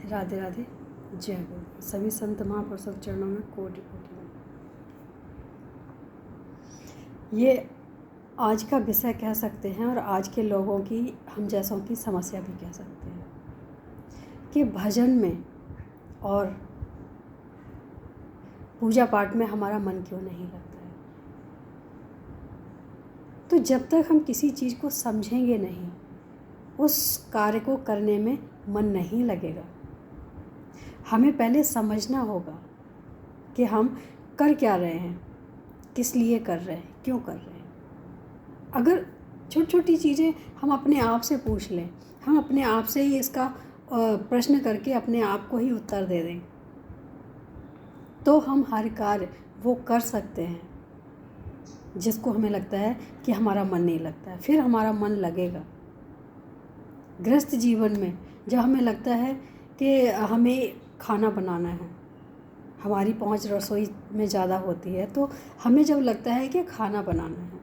राधे राधे, जय गुरु। सभी संत महापुरुषों के चरणों में कोटि कोटि नमन। ये आज का विषय कह सकते हैं और आज के लोगों की, हम जैसों की समस्या भी कह सकते हैं कि भजन में और पूजा पाठ में हमारा मन क्यों नहीं लगता है। तो जब तक हम किसी चीज़ को समझेंगे नहीं, उस कार्य को करने में मन नहीं लगेगा। हमें पहले समझना होगा कि हम कर क्या रहे हैं, किस लिए कर रहे हैं, क्यों कर रहे हैं। अगर छोटी छोटी चीज़ें हम अपने आप से पूछ लें, हम अपने आप से ही इसका प्रश्न करके अपने आप को ही उत्तर दे दें, तो हम हर कार्य वो कर सकते हैं जिसको हमें लगता है कि हमारा मन नहीं लगता है। फिर हमारा मन लगेगा। गृहस्थ जीवन में जब हमें लगता है कि हमें खाना बनाना है, हमारी पहुंच रसोई में ज़्यादा होती है, तो हमें जब लगता है कि खाना बनाना है,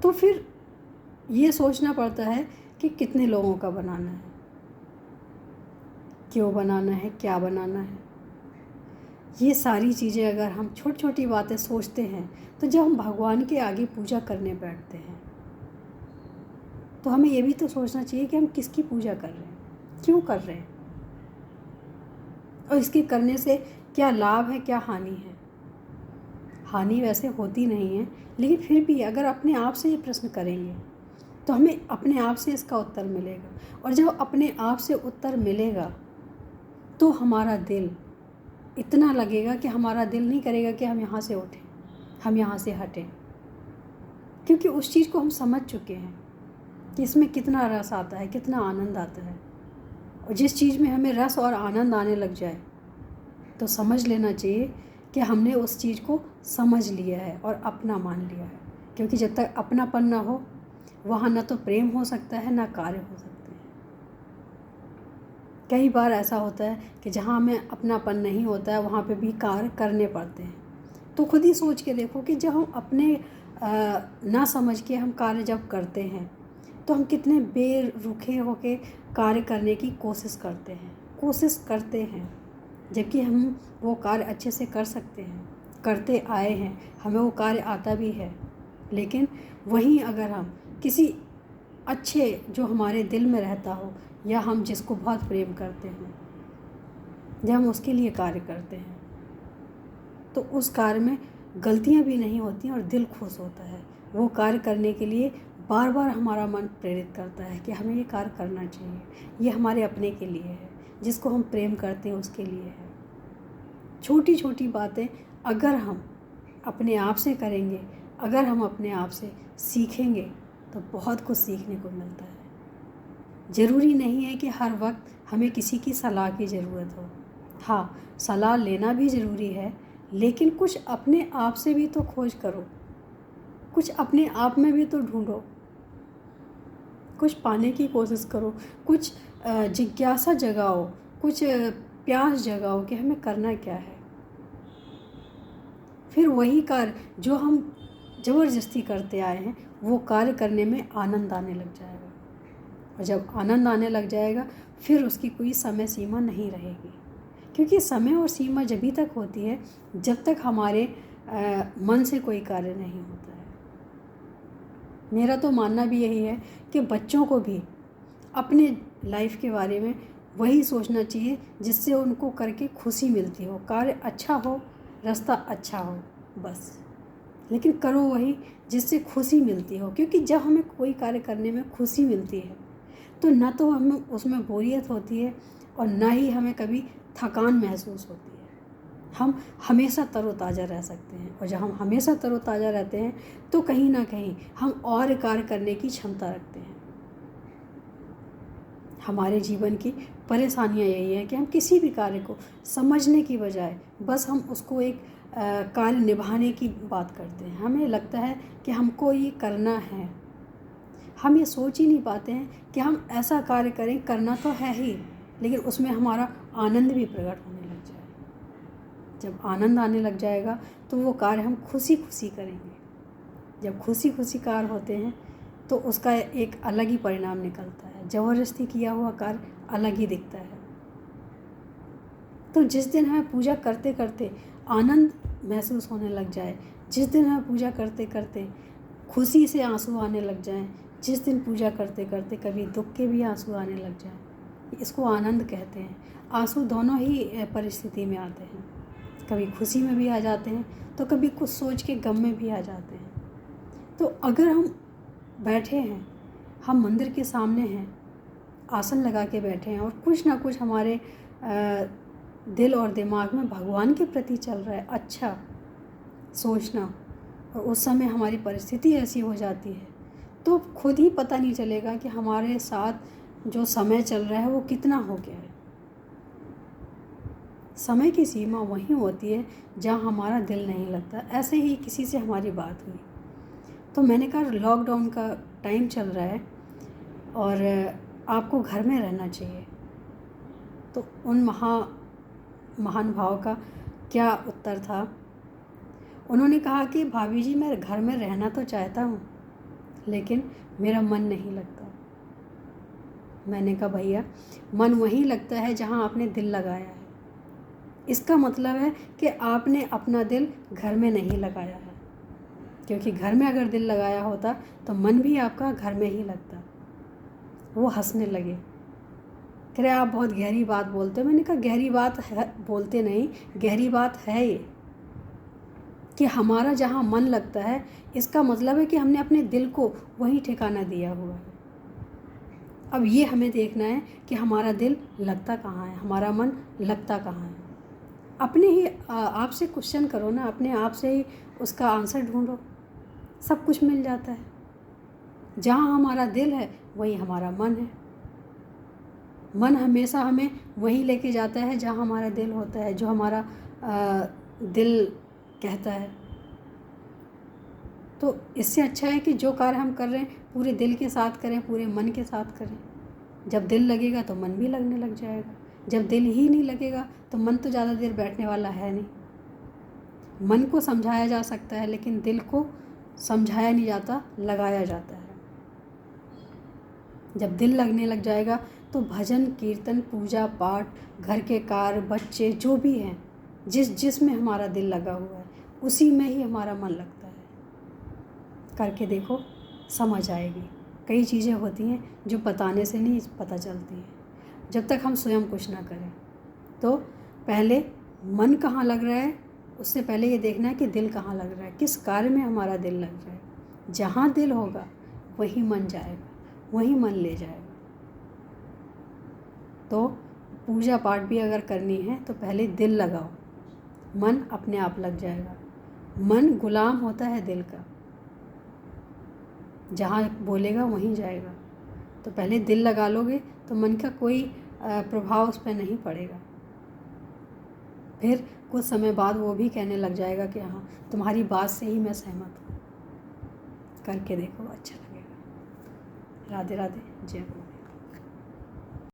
तो फिर ये सोचना पड़ता है कि कितने लोगों का बनाना है, क्यों बनाना है, क्या बनाना है। ये सारी चीज़ें अगर हम छोटी छोटी बातें सोचते हैं, तो जब हम भगवान के आगे पूजा करने बैठते हैं, तो हमें ये भी तो सोचना चाहिए कि हम किसकी पूजा कर रहे हैं, क्यों कर रहे हैं, और इसके करने से क्या लाभ है, क्या हानि है। हानि वैसे होती नहीं है, लेकिन फिर भी अगर अपने आप से ये प्रश्न करेंगे तो हमें अपने आप से इसका उत्तर मिलेगा। और जब अपने आप से उत्तर मिलेगा तो हमारा दिल इतना लगेगा कि हमारा दिल नहीं करेगा कि हम यहाँ से उठें, हम यहाँ से हटें, क्योंकि उस चीज़ को हम समझ चुके हैं कि इसमें कितना रस आता है, कितना आनंद आता है। और जिस चीज़ में हमें रस और आनंद आने लग जाए तो समझ लेना चाहिए कि हमने उस चीज़ को समझ लिया है और अपना मान लिया है। क्योंकि जब तक अपनापन ना हो, वहाँ ना तो प्रेम हो सकता है, ना कार्य हो सकते हैं। कई बार ऐसा होता है कि जहाँ हमें अपनापन नहीं होता है, वहाँ पे भी कार्य करने पड़ते हैं। तो खुद ही सोच के देखो कि जब हम अपने ना समझ के हम कार्य जब करते हैं, तो हम कितने बेरुखे होके कार्य करने की कोशिश करते हैं, जबकि हम वो कार्य अच्छे से कर सकते हैं, करते आए हैं, हमें वो कार्य आता भी है। लेकिन वहीं अगर हम किसी अच्छे जो हमारे दिल में रहता हो, या हम जिसको बहुत प्रेम करते हैं, जब हम उसके लिए कार्य करते हैं, तो उस कार्य में गलतियां भी नहीं होती और दिल खुश होता है। वो कार्य करने के लिए बार बार हमारा मन प्रेरित करता है कि हमें ये कार्य करना चाहिए, ये हमारे अपने के लिए है, जिसको हम प्रेम करते हैं उसके लिए है। छोटी छोटी बातें अगर हम अपने आप से करेंगे, अगर हम अपने आप से सीखेंगे, तो बहुत कुछ सीखने को मिलता है। ज़रूरी नहीं है कि हर वक्त हमें किसी की सलाह की ज़रूरत हो। हाँ, सलाह लेना भी ज़रूरी है, लेकिन कुछ अपने आप से भी तो खोज करो, कुछ अपने आप में भी तो ढूंढो, कुछ पाने की कोशिश करो, कुछ जिज्ञासा जगाओ, कुछ प्यास जगाओ कि हमें करना क्या है। फिर वही कार्य जो हम ज़बरदस्ती करते आए हैं, वो कार्य करने में आनंद आने लग जाएगा। और जब आनंद आने लग जाएगा, फिर उसकी कोई समय सीमा नहीं रहेगी। क्योंकि समय और सीमा जभी तक होती है जब तक हमारे मन से कोई कार्य नहीं होता है। मेरा तो मानना भी यही है कि बच्चों को भी अपने लाइफ के बारे में वही सोचना चाहिए जिससे उनको करके खुशी मिलती हो, कार्य अच्छा हो, रास्ता अच्छा हो, बस। लेकिन करो वही जिससे खुशी मिलती हो। क्योंकि जब हमें कोई कार्य करने में खुशी मिलती है, तो ना तो हमें उसमें बोरियत होती है और ना ही हमें कभी थकान महसूस होती है। हम हमेशा तरोताज़ा रह सकते हैं। और जब हम हमेशा तरोताज़ा रहते हैं, तो कहीं ना कहीं हम और कार्य करने की क्षमता रखते हैं। हमारे जीवन की परेशानियां यही है कि हम किसी भी कार्य को समझने की बजाय बस हम उसको एक कार्य निभाने की बात करते हैं। हमें लगता है कि हमको ये करना है। हम ये सोच ही नहीं पाते हैं कि हम ऐसा कार्य करें, करना तो है ही, लेकिन उसमें हमारा आनंद भी प्रकट होने लग जाए। जब आनंद आने लग जाएगा तो वो कार्य हम खुशी खुशी करेंगे। जब खुशी खुशी कार्य होते हैं तो उसका एक अलग ही परिणाम निकलता है। ज़बरदस्ती किया हुआ कार्य अलग ही दिखता है। तो जिस दिन हमें पूजा करते करते आनंद महसूस होने लग जाए, जिस दिन हमें पूजा करते करते खुशी से आंसू आने लग जाएं, जिस दिन पूजा करते करते कभी दुख के भी आंसू आने लग जाएं, इसको आनंद कहते हैं। आंसू दोनों ही परिस्थिति में आते हैं, कभी खुशी में भी आ जाते हैं तो कभी कुछ सोच के गम में भी आ जाते हैं। तो अगर हम बैठे हैं, हम मंदिर के सामने हैं, आसन लगा के बैठे हैं और कुछ ना कुछ हमारे दिल और दिमाग में भगवान के प्रति चल रहा है अच्छा सोचना, और उस समय हमारी परिस्थिति ऐसी हो जाती है तो खुद ही पता नहीं चलेगा कि हमारे साथ जो समय चल रहा है वो कितना हो गया है। समय की सीमा वहीं होती है जहाँ हमारा दिल नहीं लगता। ऐसे ही किसी से हमारी बात हुई तो मैंने कहा लॉकडाउन का टाइम चल रहा है और आपको घर में रहना चाहिए। तो उन महान भाव का क्या उत्तर था? उन्होंने कहा कि भाभी जी मैं घर में रहना तो चाहता हूँ लेकिन मेरा मन नहीं लगता। मैंने कहा भैया मन वहीं लगता है जहाँ आपने दिल लगाया है। इसका मतलब है कि आपने अपना दिल घर में नहीं लगाया है, क्योंकि घर में अगर दिल लगाया होता तो मन भी आपका घर में ही लगता। वो हंसने लगे, कह रहे आप बहुत गहरी बात बोलते हो। मैंने कहा गहरी बात है बोलते नहीं, गहरी बात है ये कि हमारा जहाँ मन लगता है इसका मतलब है कि हमने अपने दिल को वहीं ठिकाना दिया हुआ है। अब ये हमें देखना है कि हमारा दिल लगता कहाँ है, हमारा मन लगता कहाँ है। अपने ही आप से क्वेश्चन करो ना, अपने आप से ही उसका आंसर ढूंढो, सब कुछ मिल जाता है। जहाँ हमारा दिल है वहीं हमारा मन है। मन हमेशा हमें वहीं लेके जाता है जहाँ हमारा दिल होता है, जो हमारा दिल कहता है। तो इससे अच्छा है कि जो कार्य हम कर रहे हैं पूरे दिल के साथ करें, पूरे मन के साथ करें। जब दिल लगेगा तो मन भी लगने लग जाएगा, जब दिल ही नहीं लगेगा तो मन तो ज़्यादा देर बैठने वाला है नहीं। मन को समझाया जा सकता है लेकिन दिल को समझाया नहीं जाता, लगाया जाता है। जब दिल लगने लग जाएगा तो भजन कीर्तन पूजा पाठ, घर के कार्य, बच्चे जो भी हैं, जिसमें हमारा दिल लगा हुआ है उसी में ही हमारा मन लगता है। करके देखो, समझ आएगी। कई चीज़ें होती हैं जो बताने से नहीं पता चलती हैं, जब तक हम स्वयं कुछ ना करें। तो पहले मन कहाँ लग रहा है, उससे पहले ये देखना है कि दिल कहाँ लग रहा है, किस कार्य में हमारा दिल लग रहा है। जहाँ दिल होगा वहीं मन जाएगा, वहीं मन ले जाएगा। तो पूजा पाठ भी अगर करनी है तो पहले दिल लगाओ, मन अपने आप लग जाएगा। मन गुलाम होता है दिल का, जहाँ बोलेगा वहीं जाएगा। तो पहले दिल लगा लोगे तो मन का कोई प्रभाव उस पर नहीं पड़ेगा। फिर कुछ समय बाद वो भी कहने लग जाएगा कि हाँ तुम्हारी बात से ही मैं सहमत हूँ। करके देखो, अच्छा लगेगा। राधे राधे, जय गुरु।